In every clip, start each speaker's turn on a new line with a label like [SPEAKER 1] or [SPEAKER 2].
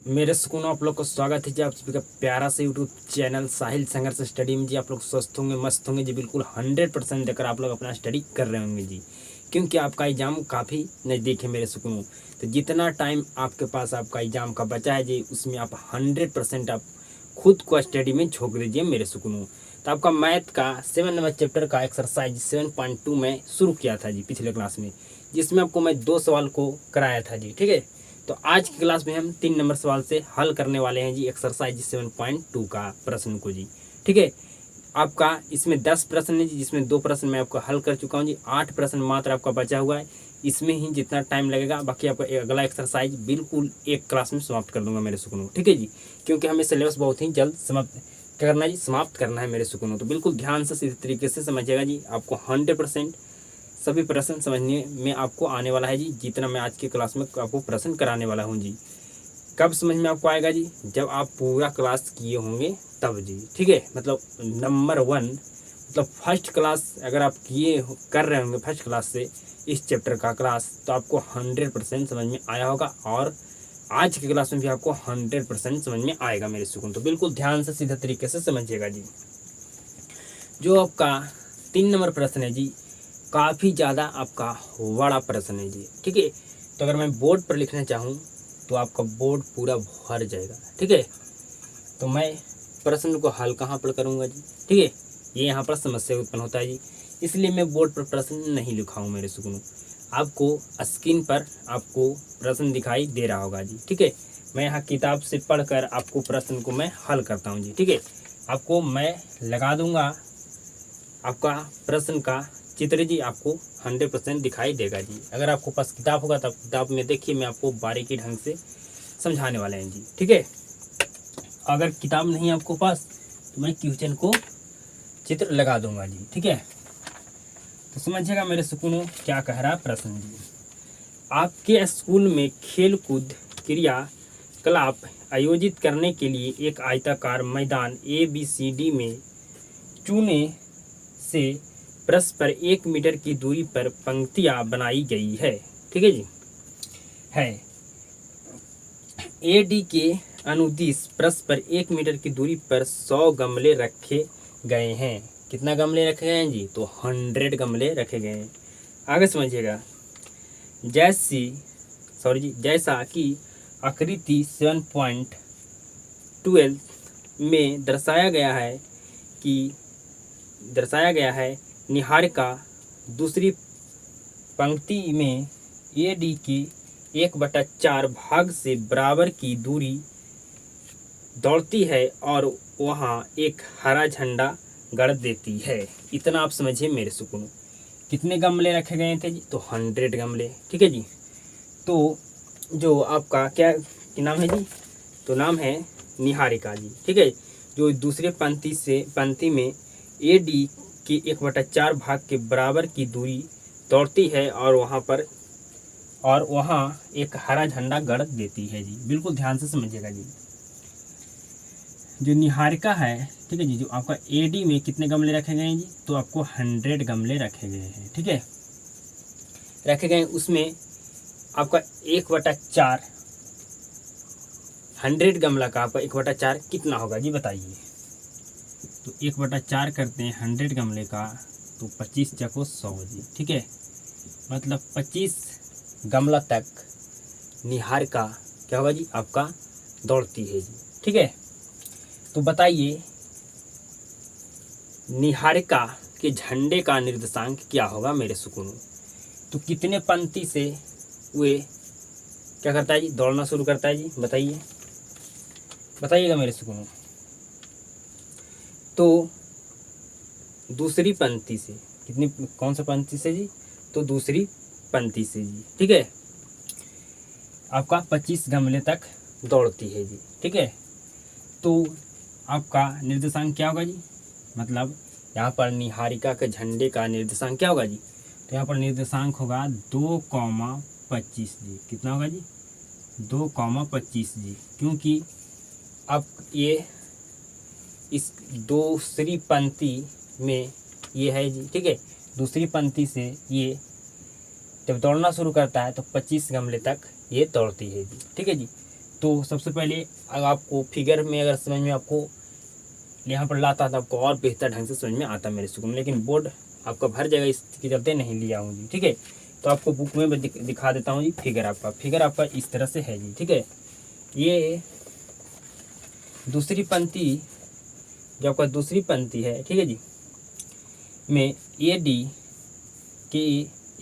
[SPEAKER 1] मेरे सुकून आप लोग को स्वागत है जी। आप सभी का प्यारा सा यूट्यूब चैनल साहिल संघर्ष स्टडी में जी। आप लोग स्वस्थ होंगे, मस्त होंगे जी, बिल्कुल 100% देकर आप लोग अपना स्टडी कर रहे होंगे जी, क्योंकि आपका एग्जाम काफ़ी नज़दीक है मेरे सुकूनों। तो जितना टाइम आपके पास आपका एग्जाम का बचा है जी, उसमें आप 100% आप खुद को स्टडी में झोंक दीजिए मेरे सुकूनों। तो आपका मैथ का 7 नंबर चैप्टर का एक्सरसाइज 7.2 में शुरू किया था जी पिछले क्लास में, जिसमें आपको मैं 2 सवाल को कराया था जी। ठीक है, तो आज की क्लास में हम 3 नंबर सवाल से हल करने वाले हैं जी एक्सरसाइज 7.2 का प्रश्न को जी। ठीक है, आपका इसमें 10 प्रश्न है जी, जिसमें 2 प्रश्न मैं आपका हल कर चुका हूँ जी। 8 प्रश्न मात्र आपका बचा हुआ है, इसमें ही जितना टाइम लगेगा, बाकी आपका अगला एक्सरसाइज बिल्कुल एक क्लास में समाप्त कर दूंगा मेरे सुकूनों। ठीक है जी, क्योंकि हमें सिलेबस बहुत ही जल्द समाप्त करना है जी, समाप्त करना है मेरे सुकूनों। तो बिल्कुल ध्यान से सीधे तरीके से समझिएगा जी, आपको 100% सभी प्रश्न समझने में आपको आने वाला है जी, जितना मैं आज की क्लास में आपको प्रश्न कराने वाला हूँ जी। कब समझ में आपको आएगा जी? जब आप पूरा क्लास किए होंगे तब जी। ठीक है, मतलब नंबर 1, मतलब फर्स्ट क्लास अगर आप कर रहे होंगे फर्स्ट क्लास से इस चैप्टर का क्लास, तो आपको 100% समझ में आया होगा, और आज की क्लास में भी आपको 100% समझ में आएगा मेरे सुकून। तो बिल्कुल ध्यान से सीधा तरीके से समझिएगा जी। जो आपका 3 नंबर प्रश्न है जी, काफ़ी ज़्यादा आपका बड़ा प्रश्न है जी। ठीक है, तो अगर मैं बोर्ड पर लिखना चाहूँ तो आपका बोर्ड पूरा भर जाएगा। ठीक है, तो मैं प्रश्न को हल कहाँ पर करूँगा जी? ठीक है, ये यहाँ पर समस्या उत्पन्न होता है जी, इसलिए मैं बोर्ड पर प्रश्न नहीं लिखा हूँ मेरे सुकून। आपको स्क्रीन पर आपको प्रश्न दिखाई दे रहा होगा जी। ठीक है, मैं यहाँ किताब से पढ़कर आपको प्रश्न को मैं हल करता हूँ जी। ठीक है, आपको मैं लगा दूंगा आपका प्रश्न का चित्र जी, आपको 100% दिखाई देगा जी। अगर आपको पास किताब होगा तो किताब में देखिए, मैं आपको बारीकी ढंग से समझाने वाले हैं जी। ठीक है, अगर किताब नहीं है आपको पास तो मैं क्वेश्चन को चित्र लगा दूंगा जी। ठीक है, तो समझिएगा मेरे सुकूनों क्या कह रहा है प्रश्न जी। आपके स्कूल में खेल कूद क्रियाकलाप आयोजित करने के लिए एक आयताकार मैदान ABCD में चूने से परस्पर 1 मीटर की दूरी पर पंक्तियां बनाई गई है। ठीक है जी, है AD के अनुदिश परस्पर 1 मीटर की दूरी पर 100 गमले रखे गए हैं। कितना गमले रखे गए हैं जी? तो 100 गमले रखे गए हैं। आगे समझिएगा, जैसा कि आकृति 7.12 में दर्शाया गया है, निहारिका दूसरी पंक्ति में AD के 1/4 भाग से बराबर की दूरी दौड़ती है और वहाँ एक हरा झंडा गड़ देती है। इतना आप समझिए मेरे सुकून। कितने गमले रखे गए थे जी? तो 100 गमले। ठीक है जी, तो जो आपका क्या नाम है जी? तो नाम है निहारिका जी। ठीक है, जो दूसरे पंक्ति में AD के 1/4 भाग के बराबर की दूरी दौड़ती है और वहाँ एक हरा झंडा गड़ देती है जी। बिल्कुल ध्यान से समझिएगा जी। जो निहारिका है, ठीक है जी, जो आपका AD में कितने गमले रखे गए हैं जी? तो आपको 100 गमले रखे गए हैं। ठीक है, रखे गए, उसमें आपका 1/4 100 गमला का आपका 1/4 कितना होगा जी? बताइए। तो 1/4 करते हैं 100 गमले का, तो 25 चको 100 जी। ठीक है, मतलब 25 गमला तक निहारिका क्या होगा जी? आपका दौड़ती है जी। ठीक है, तो बताइए निहारिका के झंडे का निर्देशांक क्या होगा मेरे सुकूनों? तो कितने पंक्ति से वे क्या करता है जी? दौड़ना शुरू करता है जी। बताइएगा मेरे सुकूनों। तो दूसरी पंक्ति से, कौन सा पंक्ति से जी? तो दूसरी पंक्ति से जी। ठीक है, आपका 25 गमले तक दौड़ती है जी। ठीक है, तो आपका निर्देशांक क्या होगा जी? मतलब यहाँ पर निहारिका के झंडे का निर्देशांक क्या होगा जी? तो यहाँ पर निर्देशांक होगा 2,25 जी। कितना होगा जी? 2,25 जी, क्योंकि अब ये इस दूसरी पंक्ति में ये है जी। ठीक है, दूसरी पंक्ति से ये जब दौड़ना शुरू करता है तो 25 गमले तक ये दौड़ती है जी। ठीक है जी, तो सबसे पहले अगर आपको फिगर में अगर समझ में आपको यहाँ पर लाता था आपको और बेहतर ढंग से समझ में आता मेरे स्कूल में, लेकिन बोर्ड आपका भर जाएगा इसके चलते नहीं लिया हूँ जी। ठीक है, तो आपको बुक में दिखा देता हूँ जी। फिगर आपका इस तरह से है जी। ठीक है, ये दूसरी पंक्ति जो आपका दूसरी पंक्ति है, ठीक है जी, में ए डी के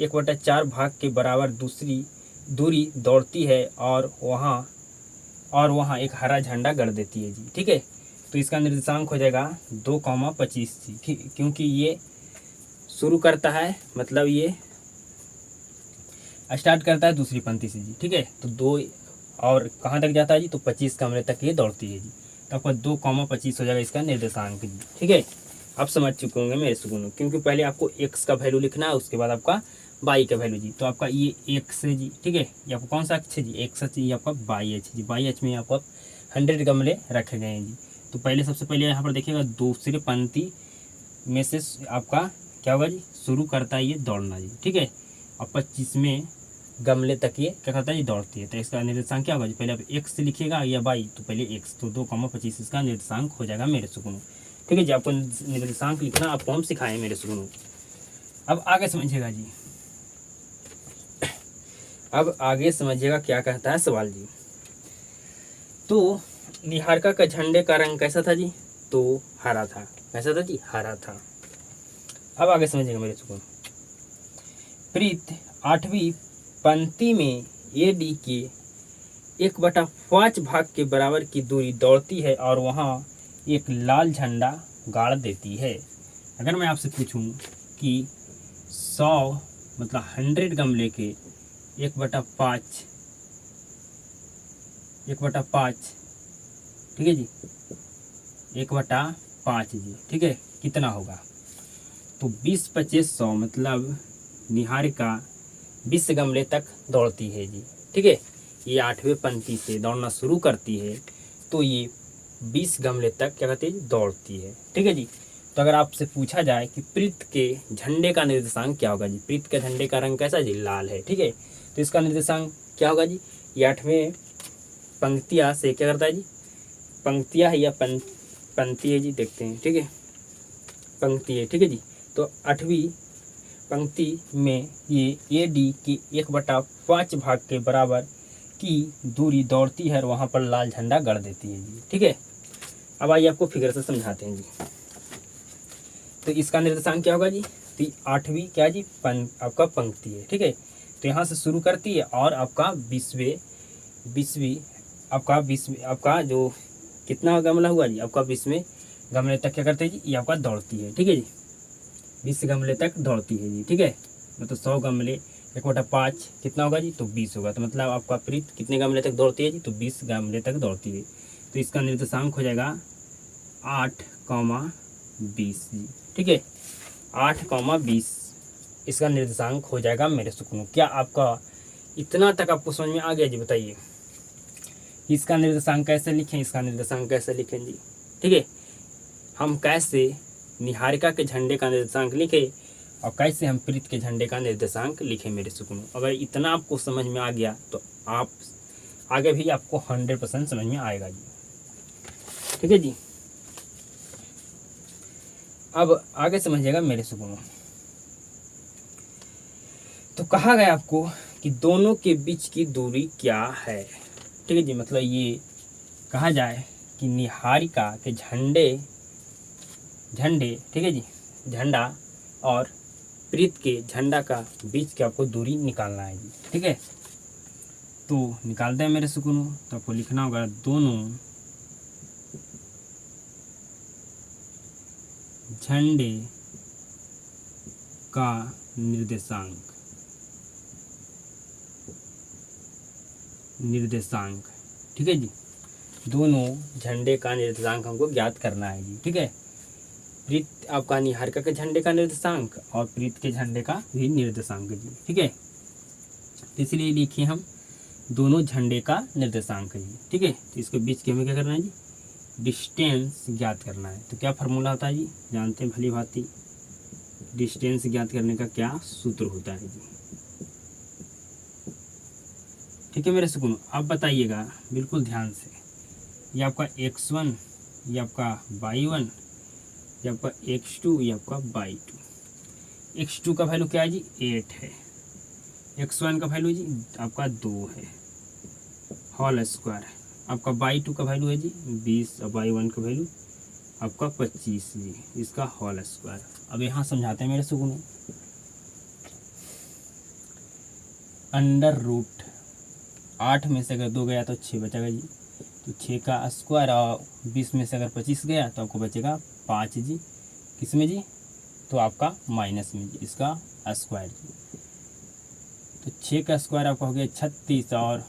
[SPEAKER 1] 1/4 भाग के बराबर दूसरी दूरी दौड़ती है और वहाँ एक हरा झंडा गड़ देती है जी। ठीक है, तो इसका निर्देशांक हो जाएगा 2,25 जी, क्योंकि ये शुरू करता है, मतलब ये स्टार्ट करता है दूसरी पंक्ति से जी। ठीक है, तो 2 और कहाँ तक जाता है जी, तो 25 कमरे तक ये दौड़ती है जी। तो आपका 2,25 हो जाएगा इसका निर्देशांक जी। ठीक है, आप समझ चुके होंगे मेरे सुकून, क्योंकि पहले आपको एक्स का वैल्यू लिखना है, उसके बाद आपका वाई का वैल्यू जी। तो आपका ये एक्स है जी। ठीक है, ये आपको कौन सा अक्ष है जी, एक्स अक्ष, ये आपका वाई अक्ष जी। वाई अक्ष में आपको 100 गमले रखे गए हैं जी। तो पहले सबसे पहले यहाँ पर देखिएगा दूसरी पंक्ति में से आपका क्या होगा जी, शुरू करता है ये दौड़ना जी। ठीक है, और 25वें गमले तक ये क्या करता है जी, दौड़ती है। तो इसका निर्देशांक क्या होगा जी, पहले आप एक्स लिखिएगा या वाई, तो पहले एक्स, तो 2,25 इसका निर्देशांक हो जाएगा मेरे सुकून। ठीक है जी, आपको निर्देशांक लिखना आपको हम सिखाएं मेरे सुकून। अब आगे समझिएगा जी, अब आगे समझिएगा क्या कहता है सवाल जी। तो निहारिका का झंडे का रंग कैसा था जी, तो हरा था। कैसा था जी, हरा था। अब आगे समझिएगा मेरे सुकून। प्रीत 8वीं पंक्ति में ए डी के 1/5 भाग के बराबर की दूरी दौड़ती है और वहाँ एक लाल झंडा गाड़ देती है। अगर मैं आपसे पूछूं कि 100 मतलब 100 गमले के 1/5 ठीक है जी, 1/5 जी। ठीक है, कितना होगा, तो 20, 25, 100 मतलब निहारिका 20 गमले तक दौड़ती है जी। ठीक है, ये 8वें पंक्ति से दौड़ना शुरू करती है, तो ये 20 गमले तक क्या कहते हैं, दौड़ती है। ठीक है जी, तो अगर आपसे पूछा जाए कि प्रीत के झंडे का निर्देशांक क्या होगा जी, प्रीत के झंडे का रंग कैसा जी, लाल है। ठीक है, तो इसका निर्देशांक क्या होगा जी, ये 8वें पंक्तियाँ से क्या करता है जी, पंक्तियाँ है या पंक्ति है जी, देखते हैं। ठीक है, पंक्ति है। ठीक है जी, तो 8वीं पंक्ति में ये ए डी की 1/5 भाग के बराबर की दूरी दौड़ती है और वहाँ पर लाल झंडा गड़ देती है जी। ठीक है, अब आइए आपको फिगर से समझाते हैं जी। तो इसका निर्देशांक क्या होगा जी, तो 8वीं क्या जी, आपका पंक्ति है। ठीक है, तो यहाँ से शुरू करती है और आपका 20वें आपका जो कितना गमला हुआ जी, आपका 20वें गमले तक क्या करते हैं जी, ये आपका दौड़ती है। ठीक है जी, 20 गमले तक दौड़ती है जी। ठीक है, मतलब 100 गमले 1/5 कितना होगा जी, तो 20 होगा। तो मतलब आपका प्रीत कितने गमले तक दौड़ती है जी, तो 20 गमले तक दौड़ती है। तो इसका निर्देशांक हो जाएगा 8,20 जी। ठीक है, 8,20 इसका निर्देशांक हो जाएगा मेरे सुकून। क्या आपका इतना तक आपको समझ में आ गया जी, बताइए इसका निर्देशांक कैसे लिखें, इसका निर्देशांक कैसे लिखें जी। ठीक है, हम कैसे निहारिका के झंडे का निर्देशांक लिखे और कैसे हम प्रीत के झंडे का निर्देशांक लिखे मेरे सुकून। अगर इतना आपको समझ में आ गया तो आप आगे भी आपको 100% समझ में आएगा जी। ठीक है जी, अब आगे समझिएगा मेरे सुकून। तो कहा गया आपको कि दोनों के बीच की दूरी क्या है। ठीक है जी, मतलब ये कहा जाए कि निहारिका के झंडे ठीक है जी, झंडा और प्रीत के झंडा का बीच की आपको दूरी निकालना है जी। ठीक है, तो निकालते हैं मेरे सुकून। तो आपको लिखना होगा दोनों झंडे का निर्देशांक। ठीक है जी, दोनों झंडे का निर्देशांक हमको ज्ञात करना है जी। ठीक है, प्रीत आपका निहारिका के झंडे का निर्देशांक और प्रीत के झंडे का भी निर्देशांक जी। ठीक है, तो इसलिए लिखिए हम दोनों झंडे का निर्देशांक जी। ठीक है, तो इसके बीच के हमें क्या करना है जी, डिस्टेंस ज्ञात करना है। तो क्या फार्मूला होता है जी, जानते हैं भली भांति। डिस्टेंस ज्ञात करने का क्या सूत्र होता है जी, ठीक है मेरे सुकून। अब बताइएगा बिल्कुल ध्यान से, ये आपका x1, ये आपका y1, ये आपका x2, ये आपका y2। x2 का वैल्यू क्या है जी 8 है, x1 का वैल्यू जी आपका 2 है होल स्क्वायर, आपका y2 का वैल्यू है जी 20 और y1 का वैल्यू आपका 25 जी, इसका होल स्क्वायर। अब यहाँ समझाते हैं मेरे सुकून। अंडर रूट 8 में से अगर 2 गया तो 6 बचेगा जी, तो 6 का स्क्वायर, और 20 में से अगर 25 गया तो आपको बचेगा 5 जी, किस में जी, तो आपका माइनस में जी, इसका स्क्वायर जी। तो 6 का स्क्वायर आपका हो गया 36 और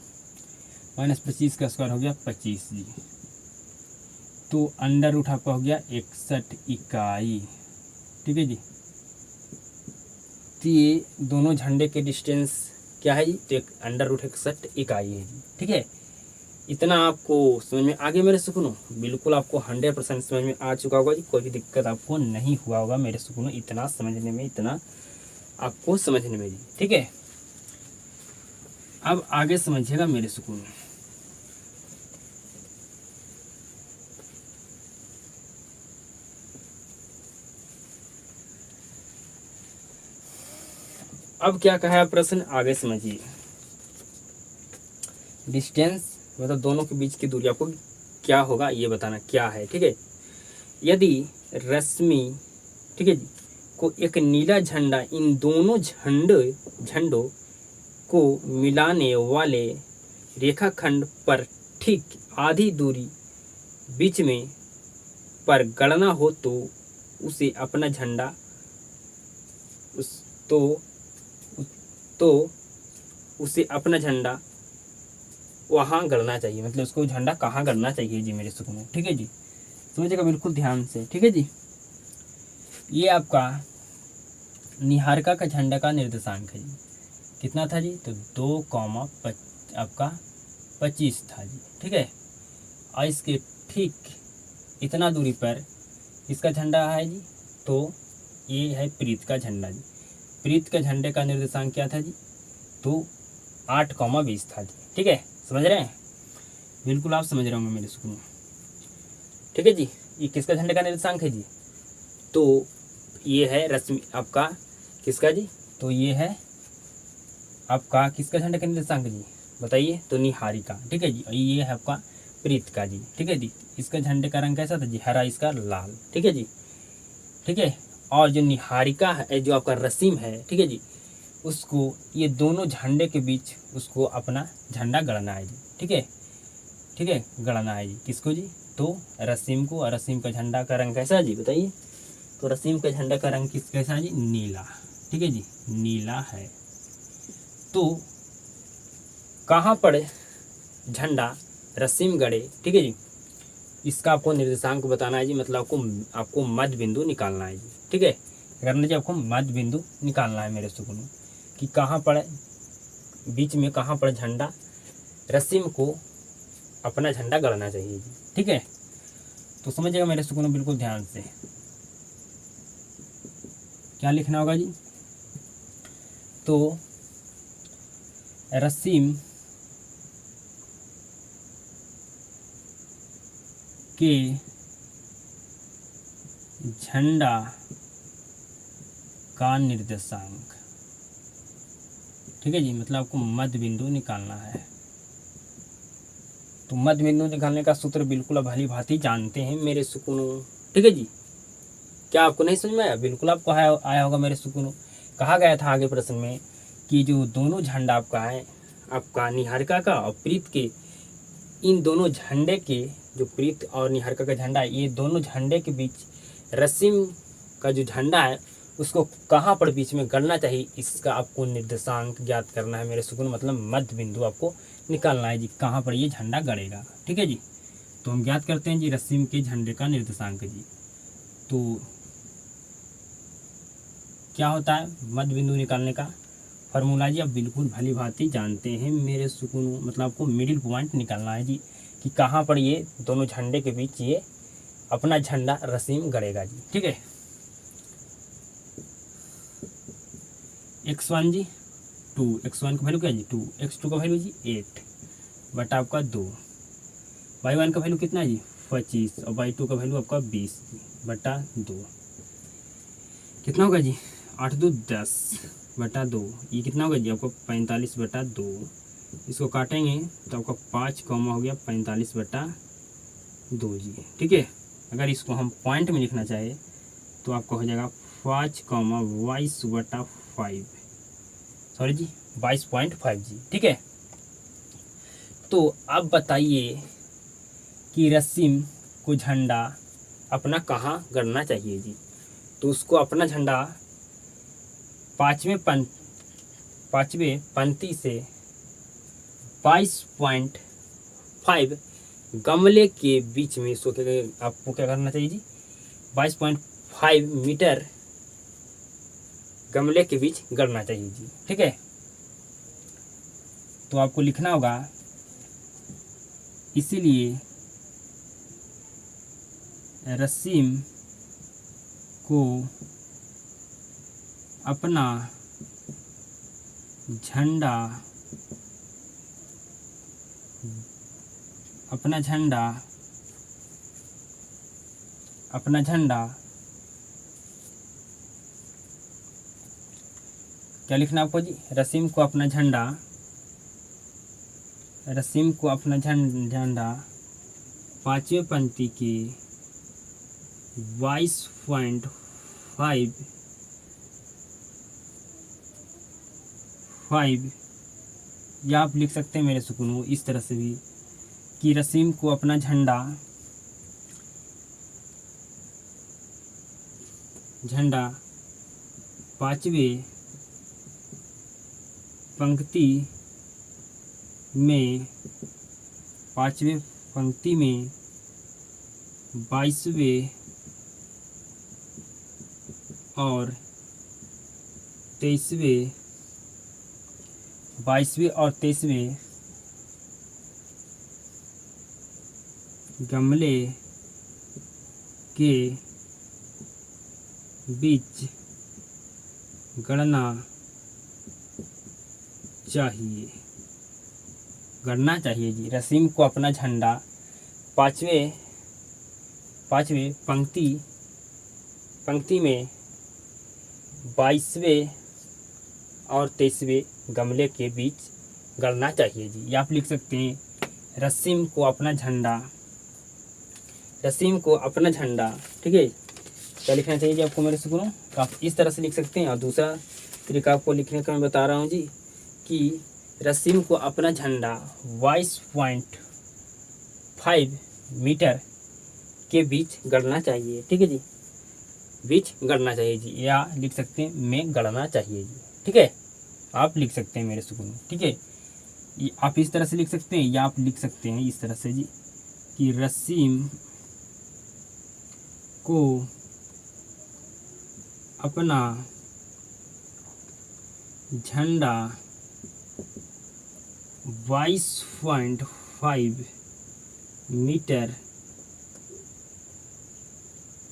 [SPEAKER 1] माइनस 25 का स्क्वायर हो गया 25 जी। तो अंडर रूट आपका हो गया 61 इकाई। ठीक है जी। तो ये दोनों झंडे के डिस्टेंस क्या है जी, तो एक अंडर रूट 61 इकाई है जी। ठीक है, इतना आपको समझ में आ गया मेरे सुकूनों। बिल्कुल आपको 100% समझ में आ चुका होगा जी, कोई भी दिक्कत आपको नहीं हुआ होगा मेरे सुकूनों, इतना समझने में, इतना आपको समझने में जी। ठीक है, अब आगे समझिएगा मेरे सुकून। अब क्या कहा है प्रश्न, आगे समझिए। डिस्टेंस मतलब दोनों के बीच की दूरी आपको क्या होगा ये बताना क्या है। ठीक है, यदि रश्मि, ठीक है जी, को एक नीला झंडा इन दोनों झंडों को मिलाने वाले रेखाखंड पर ठीक आधी दूरी बीच में पर गणना हो तो उसे अपना झंडा उसे अपना झंडा वहाँ गड़ना चाहिए, मतलब उसको झंडा कहाँ गड़ना चाहिए जी मेरे सुकून। ठीक है जी, समझिएगा बिल्कुल ध्यान से। ठीक है जी, ये आपका निहारिका का झंडा का निर्देशांक है जी, कितना था जी, तो 2, आपका 25 था जी। ठीक है, और इसके ठीक इतना दूरी पर इसका झंडा है जी, तो ये है प्रीत का झंडा जी। प्रीत के झंडे का निर्देशांक क्या था जी, तो 8, 20 था जी। ठीक है, समझ रहे हैं, बिल्कुल आप समझ रहे होंगे मेरे सुकून। ठीक है जी, ये किसका झंडे का निर्देशांक है जी, तो ये है रश्मि आपका किसका जी, तो ये है आपका किसका झंडे का निर्देशांक जी बताइए, तो निहारिका। ठीक है जी, और ये है आपका प्रीत का जी। ठीक है जी, इसका झंडे का रंग कैसा था जी, हरा, इसका लाल। ठीक है जी, ठीक है, और जो निहारिका है, जो आपका रसीम है, ठीक है जी, उसको ये दोनों झंडे के बीच उसको अपना झंडा गड़ना है जी। ठीक है, ठीक है, गड़ना है जी, किसको जी, तो रसीम को। और रसीम का झंडा का रंग कैसा है जी बताइए, तो रसीम का झंडा का रंग कैसा है जी, नीला। ठीक है जी, नीला है। तो कहाँ पर झंडा रसीम गड़े, ठीक है जी, इसका आपको निर्देशांक बताना है जी, मतलब आपको मध्य बिंदु निकालना है जी। ठीक है, करना जी, आपको मध्य बिंदु निकालना है मेरे सुकून, कि कहाँ पर बीच में कहाँ पर झंडा रसीम को अपना झंडा गड़ना चाहिए जी। ठीक है, तो समझिएगा मेरे सुकून बिल्कुल ध्यान से, क्या लिखना होगा जी, तो रसीम के झंडा का निर्देशांक। ठीक है जी, मतलब आपको मध्य बिंदु निकालना है। तो मध्य बिंदु निकालने का सूत्र बिल्कुल आप भली भांति जानते हैं मेरे सुकूनों। ठीक है जी, क्या आपको नहीं समझ में आया, बिल्कुल आपको आया होगा मेरे सुकूनों। कहा गया था आगे प्रश्न में कि जो दोनों झंडा आपका है, आपका निहारिका का और प्रीत के, इन दोनों झंडे के, जो प्रीत और निहारिका का झंडा है, ये दोनों झंडे के बीच रसीम का जो झंडा है उसको कहाँ पर बीच में गड़ना चाहिए, इसका आपको निर्देशांक ज्ञात करना है मेरे सुकून, मतलब मध्य बिंदु आपको निकालना है जी, कहाँ पर ये झंडा गड़ेगा। ठीक है जी, तो हम ज्ञात करते हैं जी रसीम के झंडे का निर्देशांक जी। तो क्या होता है मध्य बिंदु निकालने का फार्मूला जी, आप बिल्कुल भली भांति जानते हैं मेरे सुकून, मतलब आपको मिडिल पॉइंट निकालना है जी, कि कहाँ पर ये दोनों झंडे के बीच ये अपना झंडा रसीम गड़ेगा जी। ठीक है, x1 जी, 2, x1 का वैल्यू क्या है जी 2, x2 का वैल्यू जी 8 बटा आपका 2, y1 का वैल्यू कितना है जी 25 और y2 का वैल्यू आपका 20 बटा 2, कितना होगा जी 8 2 10 बटा 2, ये कितना होगा जी आपको 45 बटा 2, इसको काटेंगे तो आपका 5 कॉमा हो गया 45 बटा 2 जी। ठीक है, अगर इसको हम पॉइंट में लिखना चाहे तो आपका हो जाएगा 5 कॉमा 22 बटा 5, सॉरी जी 22.5 जी। ठीक है, तो अब बताइए कि रस्म को झंडा अपना कहाँ गड़ना चाहिए जी। तो उसको अपना झंडा पाँचवें पंक्ति से 22.5 गमले के बीच में इसको आपको क्या करना चाहिए जी 22.5 मीटर गमले के बीच गड़ना चाहिए जी। ठीक है, तो आपको लिखना होगा, इसीलिए रस्म को अपना झंडा क्या लिखना आपको जी, रस्म को अपना झंडा पांचवें पंक्ति के 22.5 या आप लिख सकते हैं मेरे सुकूनों इस तरह से भी कि रस्म को अपना झंडा पांचवें पंक्ति में 22वें और 23वें गमले के बीच गड़ना चाहिए जी। रस्म को अपना झंडा पांचवें पंक्ति में 22वें और 23वें गमले के बीच गड़ना चाहिए जी। या आप लिख सकते हैं रस्म को अपना झंडा। ठीक है, क्या लिखना चाहिए जी आपको मेरे से सुनो, तो आप इस तरह से लिख सकते हैं। और दूसरा तरीका आपको लिखने का मैं बता रहा हूँ जी कि रस्म को अपना झंडा 22.5 मीटर के बीच गड़ना चाहिए। ठीक है जी, बीच गड़ना चाहिए जी, या लिख सकते हैं में गड़ना चाहिए जी। ठीक है, आप लिख सकते हैं मेरे सुकून। ठीक है, आप इस तरह से लिख सकते हैं या आप लिख सकते हैं इस तरह से जी कि रस्म को अपना झंडा 22.5 मीटर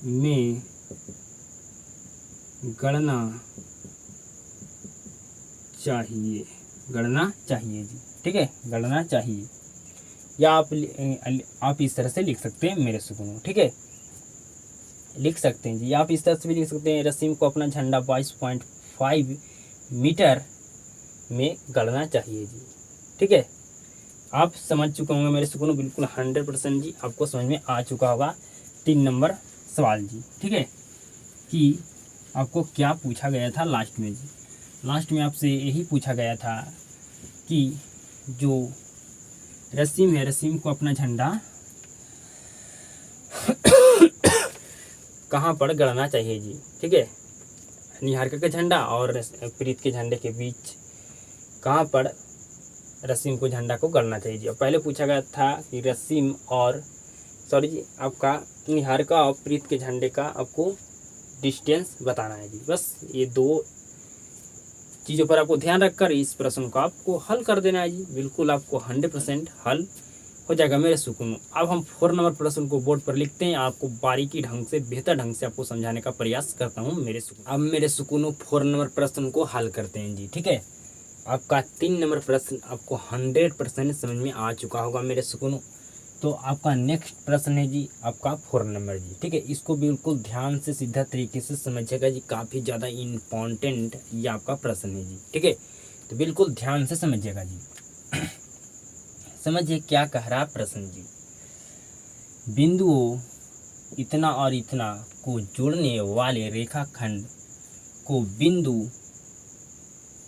[SPEAKER 1] में गड़ना चाहिए जी। ठीक है, गड़ना चाहिए, या आप इस तरह से लिख सकते हैं मेरे सुकून। ठीक है, लिख सकते हैं जी, आप इस तरह से भी लिख सकते हैं रस्म को अपना झंडा 22.5 मीटर में गड़ना चाहिए जी। ठीक है, आप समझ चुके होंगे मेरे सुकून, बिल्कुल 100% जी आपको समझ में आ चुका होगा 3 नंबर सवाल जी। ठीक है, कि आपको क्या पूछा गया था लास्ट में जी। लास्ट में आपसे यही पूछा गया था कि जो रस्म है, रस्म को अपना झंडा कहाँ पर गड़ना चाहिए जी। ठीक है, निहारिका का झंडा और प्रीत के झंडे के बीच कहाँ पर रस्म को झंडा को गड़ना चाहिए जी। और पहले पूछा गया था कि रस्म और सॉरी जी आपका निहारिका और प्रीत के झंडे का आपको डिस्टेंस बताना है जी। बस ये 2 चीज़ों पर आपको ध्यान रखकर इस प्रश्न को आपको हल कर देना है जी। बिल्कुल आपको 100% हल हो जाएगा मेरे सुकून। अब हम 4 नंबर प्रश्न को बोर्ड पर लिखते हैं, आपको बारीकी ढंग से बेहतर ढंग से आपको समझाने का प्रयास करता हूँ मेरे सुकून। अब मेरे सुकून 4 नंबर प्रश्न को हल करते हैं जी। ठीक है, आपका 3 नंबर प्रश्न आपको 100% समझ में आ चुका होगा मेरे सुकूनों। तो आपका नेक्स्ट प्रश्न है जी आपका 4 नंबर जी, ठीक है। इसको बिल्कुल ध्यान से सीधा तरीके से समझिएगा जी, काफ़ी ज़्यादा इम्पॉर्टेंट ये आपका प्रश्न है जी, ठीक है। तो बिल्कुल ध्यान से समझिएगा जी। समझिए क्या कह रहा प्रश्न जी। बिंदुओं इतना और इतना को जोड़ने वाले रेखाखंड को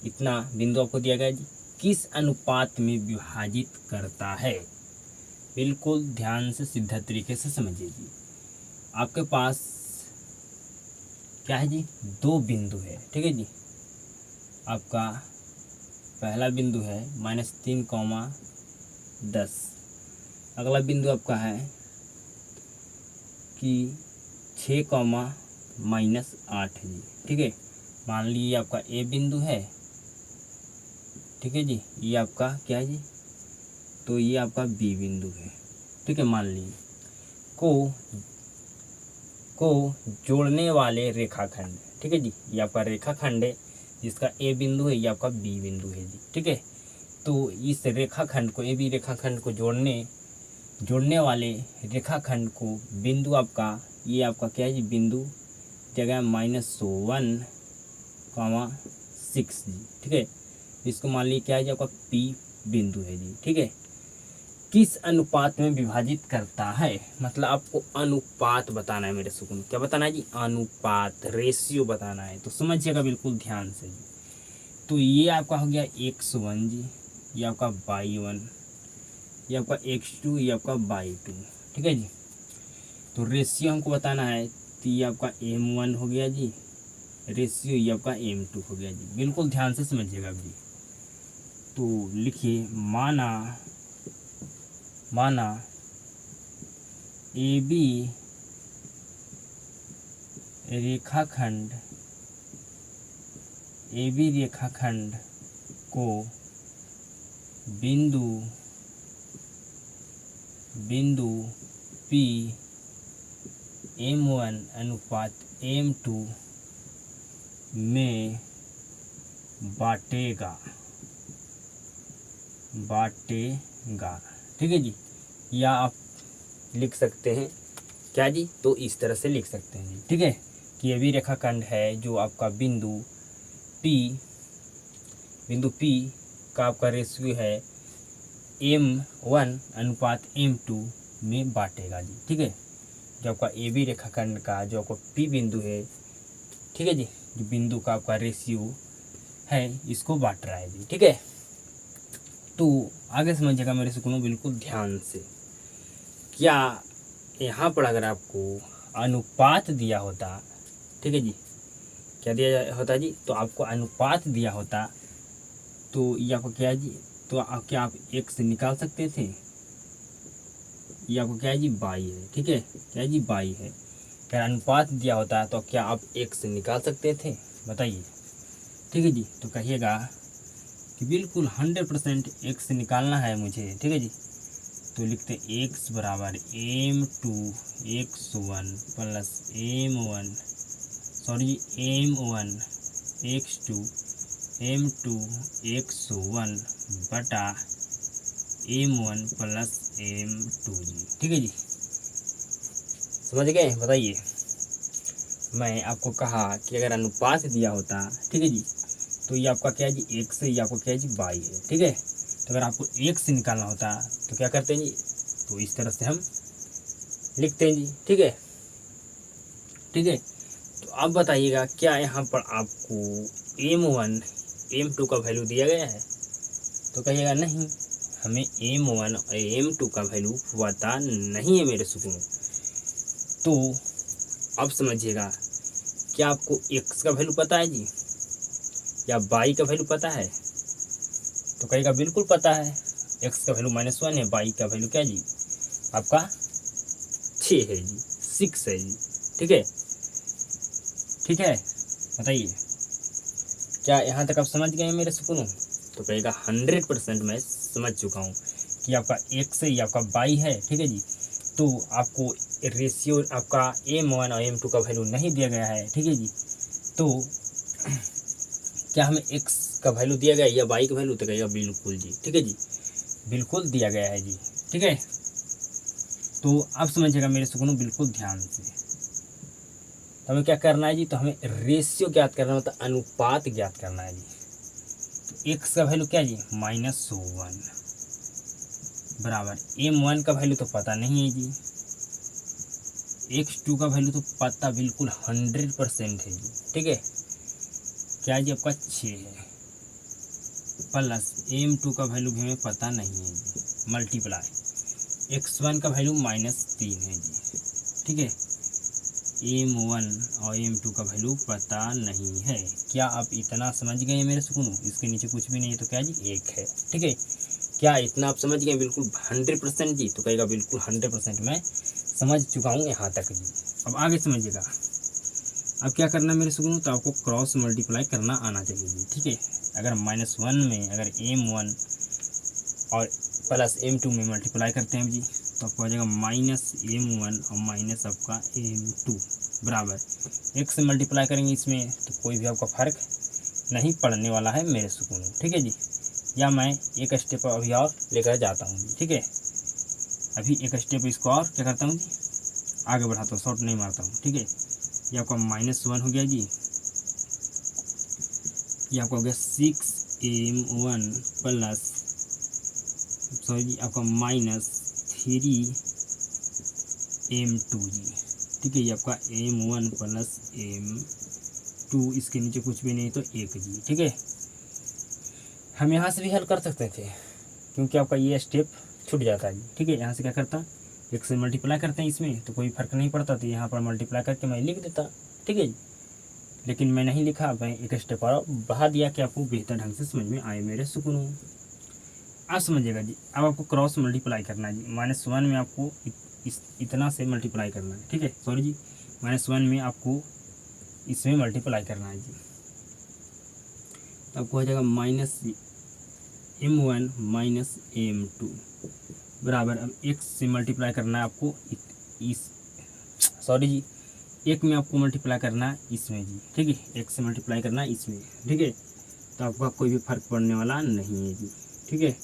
[SPEAKER 1] इतना बिंदु आपको दिया गया जी, किस अनुपात में विभाजित करता है। बिल्कुल ध्यान से सीधा तरीके से समझिए जी। आपके पास क्या है जी, 2 बिंदु है, ठीक है जी। आपका पहला बिंदु है -3, 10। अगला बिंदु आपका है कि 6, -8 है जी, ठीक है। मान लीजिए आपका ए बिंदु है, ठीक है जी। ये आपका क्या है जी, तो ये आपका बी बिंदु है, ठीक है। मान लीजिए को जोड़ने वाले रेखाखंड, ठीक है जी। ये आपका रेखाखंड है जिसका ए बिंदु है, ये आपका बी बिंदु है जी, ठीक है। तो इस रेखाखंड को, ए बी रेखाखंड को जोड़ने वाले रेखाखंड को बिंदु आपका, ये आपका क्या है जी, बिंदु जगह -1, 6 जी, ठीक है। इसको मान लीजिए क्या है जी, आपका पी बिंदु है जी, ठीक है। किस अनुपात में विभाजित करता है, मतलब आपको अनुपात बताना है मेरे सुकून। क्या बताना है जी, अनुपात, रेशियो बताना है। तो समझिएगा बिल्कुल ध्यान से जी। तो ये आपका हो गया x1 जी, ये आपका y1, ये आपका x2, ये आपका y2, ठीक है जी। तो रेशियो हमको बताना है, तो ये आपका m1 हो गया जी, रेशियो ये आपका m2 हो गया जी। बिल्कुल ध्यान से समझिएगा जी। तो लिखिए, माना ए बी रेखाखंड को बिंदु P M1 अनुपात M2 में बांटेगा, ठीक है जी। या आप लिख सकते हैं क्या जी, तो इस तरह से लिख सकते हैं जी, ठीक है। कि ये भी रेखाखंड है जो आपका बिंदु P का आपका रेशियो है M1 अनुपात M2 में बांटेगा जी, ठीक है। जो आपका ए बी रेखाखंड का जो आपका P बिंदु है, ठीक है जी, जो बिंदु का आपका रेशियो है इसको बांट रहा है जी, ठीक है। तो आगे समझिएगा मेरे सुकूनों बिल्कुल ध्यान से। क्या यहाँ पर अगर आपको अनुपात दिया होता, ठीक है जी, क्या दिया होता जी, तो आपको अनुपात दिया होता तो ये आपको क्या है जी, तो क्या आप एक से निकाल सकते थे। ये आपको क्या है जी, बाई है, ठीक है। क्या है जी, बाई है। अगर अनुपात दिया होता तो क्या आप एक से निकाल सकते थे, बताइए, ठीक है जी। तो कहिएगा कि बिल्कुल 100% एक से निकालना है मुझे, ठीक है जी। तो लिखते x बराबर m2 x1 plus m1 x2 m2 x1 बटा m1 प्लस m2 जी, ठीक है जी। समझ गए, बताइए। मैं आपको कहा कि अगर अनुपात दिया होता, ठीक है जी, तो ये आपका क्या है जी, एक से, ये आपको क्या है जी, बाई है, ठीक है। तो अगर आपको एक से निकालना होता तो क्या करते हैं जी, तो इस तरह से हम लिखते हैं जी, ठीक है, ठीक है। तो अब बताइएगा क्या यहाँ पर आपको M1 M2 का वैल्यू दिया गया है, तो कहिएगा नहीं, हमें M1 और M2 का वैल्यू पता नहीं है मेरे सुकून। तो अब समझिएगा, क्या आपको x का वैल्यू पता है जी, या y का वैल्यू पता है, तो कहेगा बिल्कुल पता है। x का वैल्यू -1 है, y का वैल्यू क्या जी, आपका 6 है जी, 6 है जी, ठीक है, ठीक है। बताइए, क्या यहाँ तक आप समझ गए मेरे सुकूनों। तो कहेगा 100% मैं समझ चुका हूँ कि आपका x है, ये आपका y है, ठीक है जी। तो आपको रेशियो आपका M1 और M2 का वैल्यू नहीं दिया गया है, ठीक है जी। तो क्या हमें एक्स का वैल्यू दिया गया या वाई का वैल्यू, तो कहेगा बिल्कुल जी। ठीक है जी, बिल्कुल दिया गया है जी। ठीक है, तो अब समझिएगा मेरे सुकूनों बिल्कुल ध्यान से। तो हमें क्या करना है जी, तो हमें रेशियो ज्ञात करना, मतलब अनुपात ज्ञात करना है जी। तो एक्स का वैल्यू क्या जी, -1 बराबर m1 का वैल्यू तो पता नहीं है जी, x2 का वैल्यू तो पता बिल्कुल 100% है जी। ठीक है, क्या जी आपका 6 है, प्लस m2 का वैल्यू भी हमें पता नहीं है जी, मल्टीप्लाई x1 का वैल्यू -3 है जी। ठीक है, m1 और m2 का वैल्यू पता नहीं है। क्या आप इतना समझ गए मेरे सुकूनों? इसके नीचे कुछ भी नहीं है तो क्या जी, 1 है। ठीक है, क्या इतना आप समझ गए बिल्कुल 100% जी? तो कहेगा बिल्कुल 100% मैं समझ चुका हूँ यहाँ तक जी। अब आगे समझिएगा, अब क्या करना है मेरे सुकूनों, तो आपको क्रॉस मल्टीप्लाई करना आना चाहिए जी। ठीक है, अगर -1 में अगर m1 और प्लस m2 में मल्टीप्लाई करते हैं जी, तो आपको आ जाएगा -m1 और माइनस आपका m2 बराबर x से मल्टीप्लाई करेंगे इसमें तो कोई भी आपका फर्क नहीं पड़ने वाला है मेरे सुकूनों। ठीक है जी, या मैं एक स्टेप अभी और लेकर जाता हूँ जी। ठीक है, अभी एक स्टेप इसको और क्या करता हूँ जी, आगे बढ़ाता हूँ, शॉर्ट नहीं मारता हूँ। ठीक है, ये आपका -1 हो गया जी, ये आपका हो गया 6m1 प्लस सॉरी जी आपका -3m2 जी। ठीक है, ये आपका m1 प्लस m2, इसके नीचे कुछ भी नहीं तो 1 जी। ठीक है, हम यहाँ से भी हल कर सकते थे क्योंकि आपका ये स्टेप छूट जाता है जी। ठीक है, यहाँ से क्या करता, एक से मल्टीप्लाई करते हैं इसमें तो कोई फर्क नहीं पड़ता, तो यहाँ पर मल्टीप्लाई करके मैं लिख देता। ठीक है जी, लेकिन मैं नहीं लिखा, मैं एक स्टेप और बढ़ा दिया कि आपको बेहतर ढंग से समझ में आए मेरे सुकूनों। आप समझिएगा जी, अब आपको क्रॉस मल्टीप्लाई करना है जी। -1 में आपको इतना से मल्टीप्लाई करना है। ठीक है, सॉरी जी, -1 में आपको इसमें मल्टीप्लाई करना है जी, तो आपको हो जाएगा -m1 -m2 बराबर, अब x से मल्टीप्लाई करना है आपको इस सॉरी जी, एक में आपको मल्टीप्लाई करना है इसमें जी। ठीक है, एक से मल्टीप्लाई करना है इसमें। ठीक है, तो आपका कोई भी फर्क पड़ने वाला नहीं है जी। ठीक है,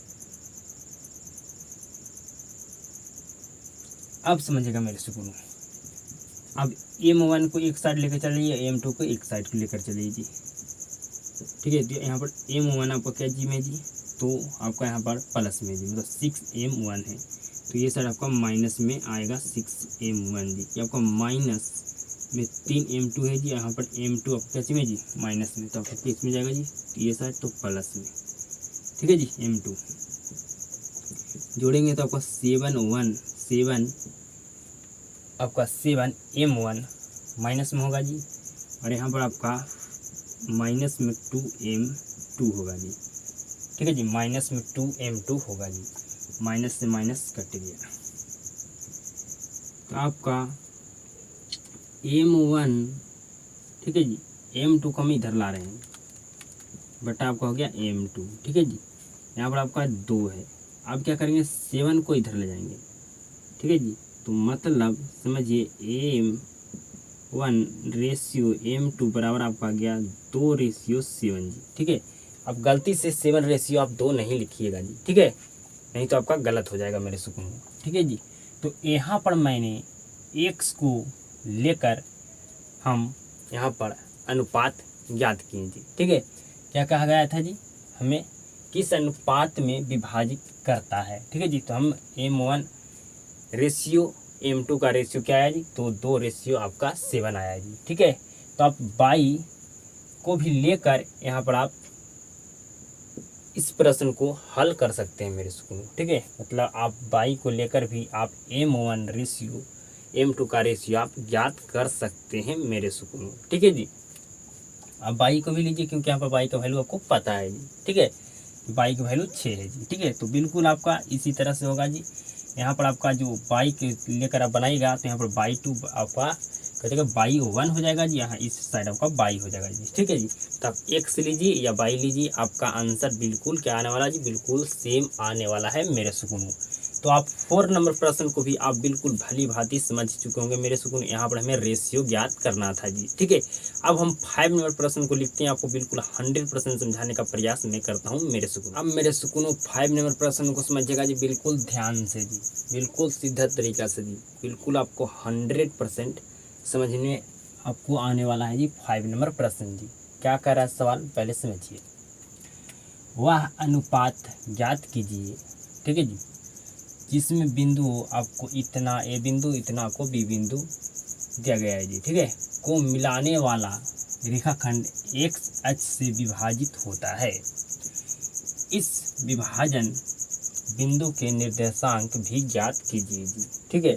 [SPEAKER 1] अब समझिएगा मेरे सुकूनों, अब m1 को एक साइड लेकर चलिए, m2 को एक साइड लेकर चलिए जी। ठीक है, तो यहाँ पर m1 आपका क्या जी में जी, तो आपका यहाँ पर प्लस में जी, मतलब 6m1 है, तो ये साइड आपका माइनस में आएगा 6m1 जी। ये आपका माइनस में 3m2 है जी, यहाँ पर m2 आपका क्या में जी, माइनस में, तो आपका किस में जाएगा जी, तो ये साइड तो प्लस में। ठीक है जी, m2 जोड़ेंगे तो आपका 7 आपका 7m1 माइनस में होगा जी, और यहाँ पर आपका माइनस में 2m2 होगा जी। ठीक है जी, माइनस में 2m2 होगा जी, माइनस से माइनस कट गया, तो आपका m1, ठीक है जी, m2 को हम इधर ला रहे हैं, बटा आपका हो गया m2। ठीक है जी, यहाँ पर आपका 2 है, आप क्या करेंगे 7 को इधर ले जाएंगे। ठीक है जी, तो मतलब समझिए m1 रेशियो m2 बराबर आपका आ गया 2:7 जी। ठीक है, अब गलती से 7 रेशियो आप 2 नहीं लिखिएगा जी। ठीक है, नहीं तो आपका गलत हो जाएगा मेरे सुकून। ठीक है जी, तो यहाँ पर मैंने x को लेकर हम यहाँ पर अनुपात ज्ञात किए जी। ठीक है, क्या कहा गया था जी, हमें किस अनुपात में विभाजित करता है। ठीक है जी, तो हम m1 रेशियो m2 का रेशियो क्या आया जी, तो 2:7 आपका 7 आया जी। ठीक है, तो आप बाई को भी लेकर यहाँ पर आप इस प्रश्न को हल कर सकते हैं मेरे सुकून। ठीक है, मतलब आप बाई को लेकर भी आप m1 रेशियो m2 का रेशियो आप ज्ञात कर सकते हैं मेरे सुकून। ठीक है जी, आप बाई को भी लीजिए क्योंकि यहाँ पर बाई का वैल्यू आपको पता है जी। ठीक है, बाई की वैल्यू 6 है जी। ठीक है, तो बिल्कुल आपका इसी तरह से होगा जी। यहाँ पर आपका जो बाई के लेकर आप बनाएगा तो यहाँ पर बाई2 आपका कटेगा बाई1 हो जाएगा जी, यहाँ इस साइड आपका बाई हो जाएगा जी। ठीक है जी, तो आप x लीजिए या बाई लीजिए, आपका आंसर बिल्कुल क्या आने वाला जी, बिल्कुल सेम आने वाला है मेरे सुकून। तो आप 4 नंबर प्रश्न को भी आप बिल्कुल भली भांति समझ चुके होंगे मेरे सुकून। यहाँ पर हमें रेशियो ज्ञात करना था जी, ठीक है। अब हम 5 नंबर प्रश्न को लिखते हैं, आपको बिल्कुल 100% समझाने का प्रयास मैं करता हूँ मेरे सुकून। अब मेरे सुकूनों 5 नंबर प्रश्न को समझिएगा जी बिल्कुल ध्यान से जी, बिल्कुल सीधा तरीका से जी, बिल्कुल आपको 100% समझने आपको आने वाला है जी 5 नंबर प्रश्न जी। क्या कर रहा है सवाल, पहले समझिए। वह अनुपात ज्ञात कीजिए, ठीक है जी, जिसमें बिंदु आपको इतना ए बिंदु, इतना को बी बिंदु दिया गया है जी, ठीक है, को मिलाने वाला रेखाखंड एक्स अक्ष से विभाजित होता है। इस विभाजन बिंदु के निर्देशांक भी ज्ञात कीजिए जी, ठीक है।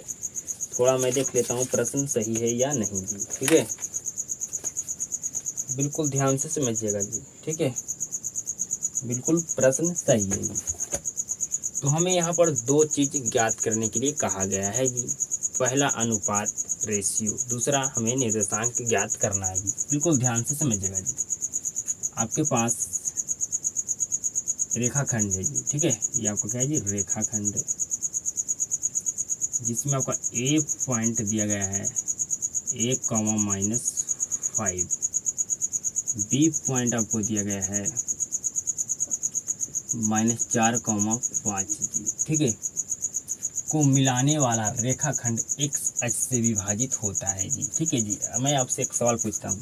[SPEAKER 1] थोड़ा मैं देख लेता हूँ प्रश्न सही है या नहीं जी, ठीक है, बिल्कुल ध्यान से समझिएगा जी, ठीक है, बिल्कुल प्रश्न सही है जी। तो हमें यहाँ पर 2 चीज ज्ञात करने के लिए कहा गया है जी। पहला अनुपात रेशियो, दूसरा हमें निर्देशांक ज्ञात करना है जी। बिल्कुल ध्यान से समझिएगा जी। आपके पास रेखाखंड है जी, ठीक है, ये आपको क्या है जी, रेखाखंड है, जिसमें आपका ए पॉइंट दिया गया है 1, बी पॉइंट आपको दिया गया है -4, जी, ठीक है, को मिलाने वाला रेखाखंड एक्स अक्ष से विभाजित होता है जी, ठीक है जी। मैं आपसे एक सवाल पूछता हूँ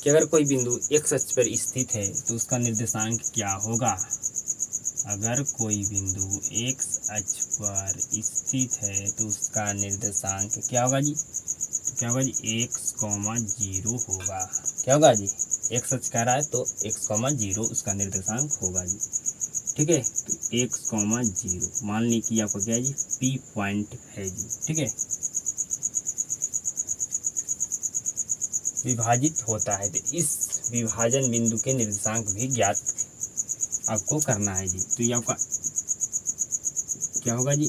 [SPEAKER 1] कि अगर कोई बिंदु एक्स अक्ष पर स्थित है तो उसका निर्देशांक क्या होगा। अगर कोई बिंदु एक्स अक्ष पर स्थित है तो उसका निर्देशांक क्या होगा जी, तो क्या होगा जी, x,0 होगा। क्या होगा जी, एक्स अक्ष कह रहा है तो x,0 उसका निर्देशांक होगा जी, ठीक है। तो x,0 मान ली कि आपका क्या है जी, P पॉइंट है जी, ठीक है, विभाजित होता है। तो इस विभाजन बिंदु के निर्देशांक भी ज्ञात आपको करना है जी। तो ये आपका क्या होगा जी,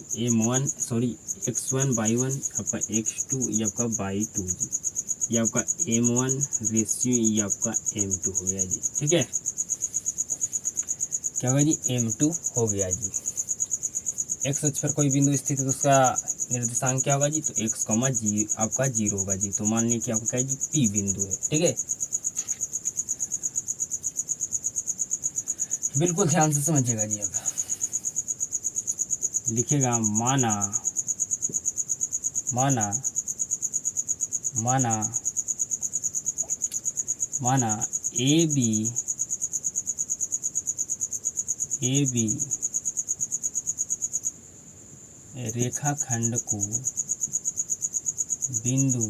[SPEAKER 1] x1/1 आपका x2, ये आपका y2 जी, ये आपका m1 रेशियो, ये आपका m2 हो गया जी, ठीक है, क्या होगा जी, m2 हो गया जी। एक्स अक्ष पर कोई बिंदु स्थित है तो उसका निर्देशांक क्या होगा जी, तो x,0 आपका 0 होगा जी। तो मान लीजिए कि आपका क्या है जी, P बिंदु है, ठीक है, बिल्कुल ध्यान से समझिएगा जी। अब लिखिएगा माना माना माना माना ए बी रेखाखंड को बिंदु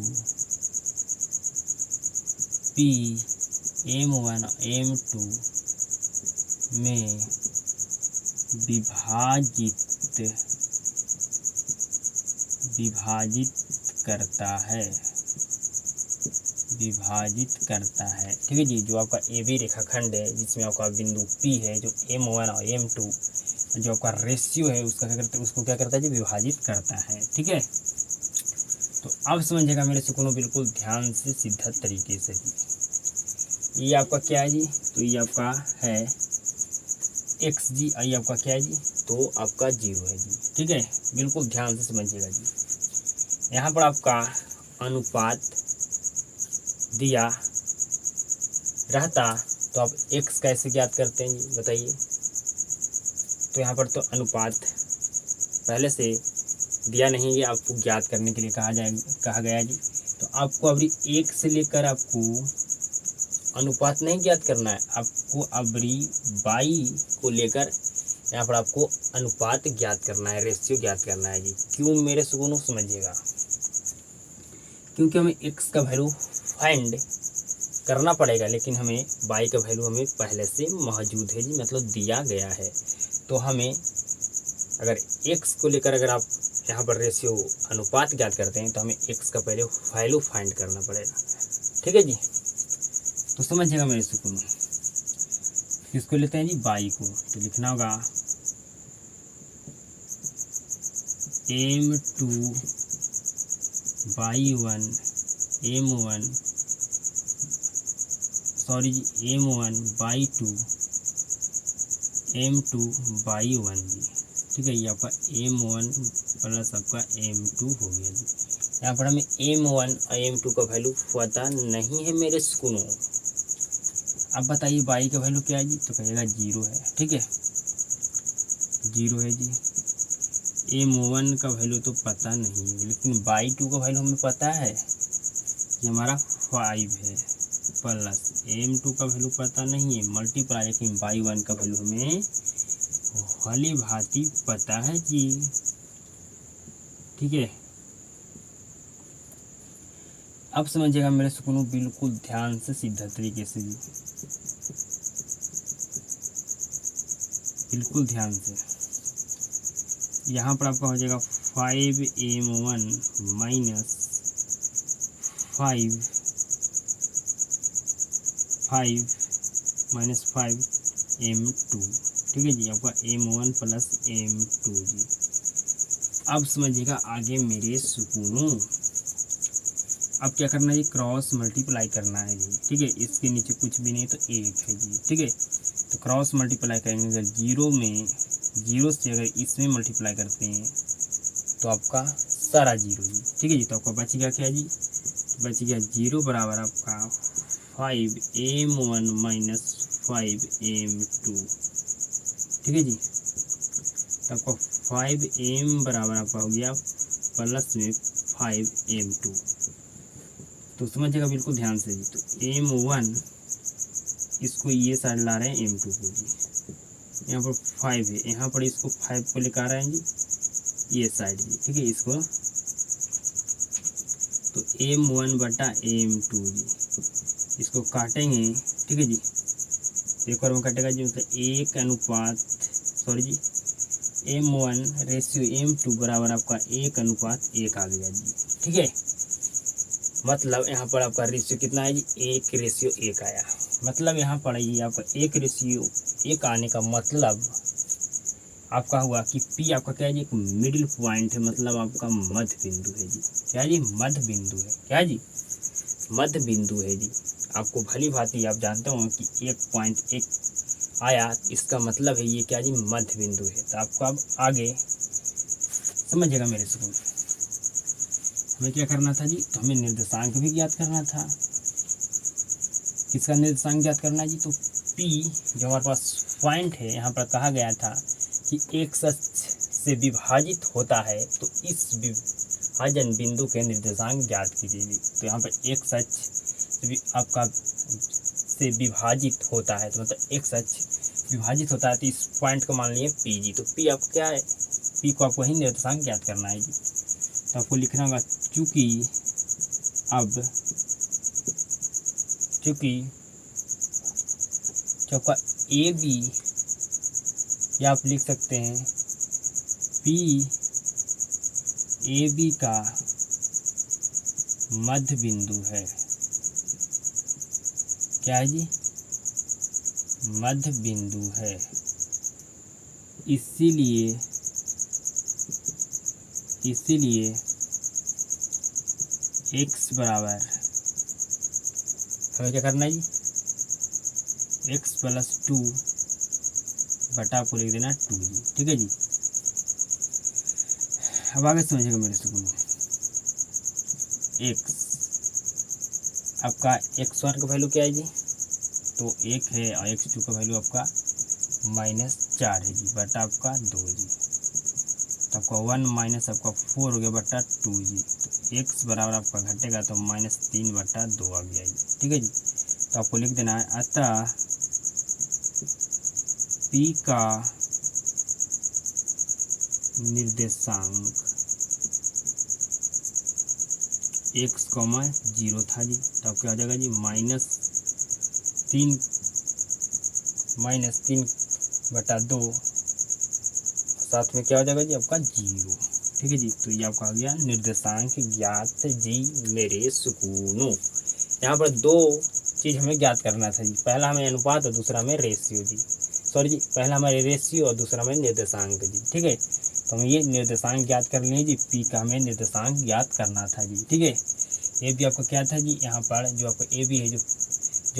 [SPEAKER 1] P M1 M2 में विभाजित करता है, ठीक है जी। जो आपका ए बी रेखाखंड है जिसमें आपका बिंदु P है, जो M1 और M2 जो आपका रेशियो है उसका क्या करता है, उसको क्या करता है जी, विभाजित करता है, ठीक है। तो अब समझिएगा मेरे सुकूनों, बिल्कुल ध्यान से सीधा तरीके से जी। ये आपका क्या है जी, तो ये आपका है एक्स जी, ये आपका क्या है जी, तो आपका 0 है जी, ठीक है, बिल्कुल ध्यान से समझिएगा जी। यहाँ पर आपका अनुपात दिया रहता तो आप x कैसे ज्ञात करते हैं जी, बताइए। तो यहाँ पर तो अनुपात पहले से दिया नहीं है, आपको ज्ञात करने के लिए कहा गया जी। तो आपको अभी 1 से लेकर आपको अनुपात नहीं ज्ञात करना है, आपको अभी y को लेकर यहाँ पर आपको अनुपात ज्ञात करना है, रेशियो ज्ञात करना है जी। क्यों मेरे सुकूनों, समझिएगा, क्योंकि हमें x का वैल्यू फाइंड करना पड़ेगा, लेकिन हमें y का वैल्यू हमें पहले से मौजूद है जी, मतलब दिया गया है। तो हमें अगर x को लेकर अगर आप यहाँ पर रेशियो अनुपात ज्ञात करते हैं तो हमें x का पहले वैल्यू फाइंड करना पड़ेगा, ठीक है जी। तो समझिएगा मेरे सुकून, किसको लेते हैं जी, y को। तो लिखना होगा m2 y1 m1 सॉरी जी, m1 y2 m2 y1 जी, ठीक है, ये आपका M1 प्लस आपका M2 हो गया जी। यहाँ पर हमें M1 और M2 का वैल्यू पता नहीं है मेरे सुकूनों। अब बताइए y का वैल्यू क्या है जी, तो कहिएगा 0 है। ठीक है, 0 है जी। M1 का वैल्यू तो पता नहीं है, लेकिन y2 का वैल्यू हमें पता है, ये हमारा 5 है, प्लस M2 का वैल्यू पता नहीं है मल्टीप्लाई, लेकिन y1 का वैल्यू हमें भली भांति पता है जी। ठीक है, अब समझिएगा मेरे सुकूनों बिल्कुल ध्यान से, सीधा तरीके से जी, बिल्कुल ध्यान से। यहाँ पर आपका हो जाएगा 5M1 माइनस 5 माइनस 5M2। ठीक है जी, आपका M1 प्लस M2 जी। अब समझिएगा आगे मेरे सुकूनों, अब क्या करना है जी, क्रॉस मल्टीप्लाई करना है जी। ठीक है, इसके नीचे कुछ भी नहीं तो 1 है जी। ठीक है, तो क्रॉस मल्टीप्लाई करेंगे, अगर 0 से अगर इसमें मल्टीप्लाई करते हैं तो आपका सारा 0 जी। ठीक है जी, तो आपका बच गया क्या जी, तो बच गया 0 बराबर आपका 5M1 माइनस 5M2। ठीक है जी, तो आपका 5M बराबर आपका हो गया प्लस में 5M2। तो समझिएगा बिल्कुल ध्यान से जी, तो M1 इसको ये साइड ला रहे हैं M2 को जी, यहाँ पर 5 है, यहाँ पर इसको 5 को लेकर आ रहे हैं जी ये साइड जी। ठीक है, इसको तो M1 बटा M2 जी, इसको काटेंगे। ठीक है जी, एक और में कटेगा जी, मतलब 1 अनुपात सॉरी जी M1 रेशियो M2 बराबर आपका 1 अनुपात 1 आ गया जी। ठीक है, मतलब यहाँ पर आपका रेशियो कितना है जी, 1 रेशियो 1 आया। मतलब यहाँ पर ये आपका 1 रेशियो 1 आने का मतलब आपका हुआ कि P आपका क्या है जी, एक मिडिल पॉइंट है, मतलब आपका मध्य बिंदु है जी। क्या जी, मध्य बिंदु है, क्या जी, मध्य बिंदु है जी। आपको भली भांति आप जानते हो कि 1.1 आया, इसका मतलब है ये क्या जी, मध्य बिंदु है। तो आपको अब आगे समझिएगा मेरे सुकून, हमें क्या करना था जी, तो हमें निर्देशांक भी ज्ञात करना था। किसका निर्देशांक ज्ञात करना है जी, तो P जो हमारे पास पॉइंट है, यहाँ पर कहा गया था कि एक सच से विभाजित होता है, तो इस विभाजन बिंदु के निर्देशांक ज्ञात कीजिए। तो यहाँ पर एक सच आपका से विभाजित होता है, तो मतलब एक सच विभाजित होता है, तो इस पॉइंट को मान लिए P जी। तो P आपको क्या है, P को आपको ही निर्देशांक ज्ञात करना है जी। तो आपको लिखना होगा चूँकि जो आपका AB, या आप लिख सकते हैं PAB का मध्य बिंदु है। क्या है जी, मध्य बिंदु है, इसीलिए x बराबर हमें क्या करना है जी, x प्लस 2 बटा आपको लिख देना 2 जी। ठीक है जी, अब आगे समझिएगा मेरे सुकून, x आपका x1 का वैल्यू क्या है जी, तो 1 है, और x2 का वैल्यू आपका -4 है जी, बटा आपका 2 जी। तो आपका 1 माइनस आपका 4 हो गया बटा 2 जी। तो x बराबर आपका घटेगा तो -3 बटा 2 आ गया जी। ठीक है जी, तो आपको लिख देना है अतः P का निर्देशांक x,0 था जी। तो आपका आ जाएगा जी -3 बटा 2, साथ में क्या हो जाएगा जी आपका 0। ठीक है जी, तो ये आपका आ गया निर्देशांक ज्ञात जी मेरे सुकूनों। यहाँ पर दो चीज़ हमें ज्ञात करना था जी, पहला हमें अनुपात और दूसरा हमें रेशियो जी, सॉरी जी, पहला हमारे रेशियो और दूसरा हमें निर्देशांक जी। ठीक है, तो हम ये निर्देशांक ज्ञात कर लें जी, P का हमें निर्देशांक ज्ञात करना था जी। ठीक है, ये भी आपका क्या था जी, यहाँ पर जो आपका AB है, जो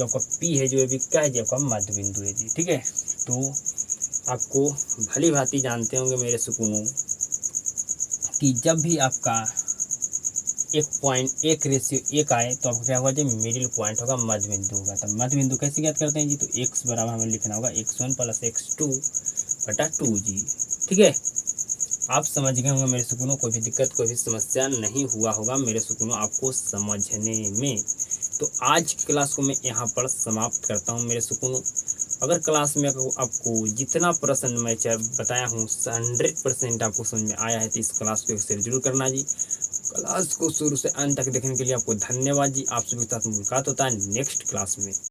[SPEAKER 1] आपका P है, जो AB क्या है जी, आपका मध्य बिंदु है जी। ठीक है, तो आपको भली भांति जानते होंगे मेरे सुकूनों कि जब भी आपका एक रेशियो 1 आए तो आपका क्या होगा जी, मिडिल पॉइंट होगा, मध्य बिंदु होगा। तो मध्य बिंदु कैसे ज्ञात करते हैं जी, तो x बराबर हमें लिखना होगा x1 + x2 बटा 2 जी। ठीक है, आप समझ गए होंगे मेरे सुकूनों, कोई भी दिक्कत कोई भी समस्या नहीं हुआ होगा मेरे सुकूनों आपको समझने में। तो आज की क्लास को मैं यहाँ पर समाप्त करता हूँ मेरे सुकूनों। अगर क्लास में आपको जितना प्रश्न मैं बताया हूँ 100% आपको समझ में आया है तो इस क्लास को एक शेयर जरूर करना जी। क्लास को शुरू से अंत तक देखने के लिए आपको धन्यवाद जी। आप सभी के साथ मुलाकात होता है नेक्स्ट क्लास में।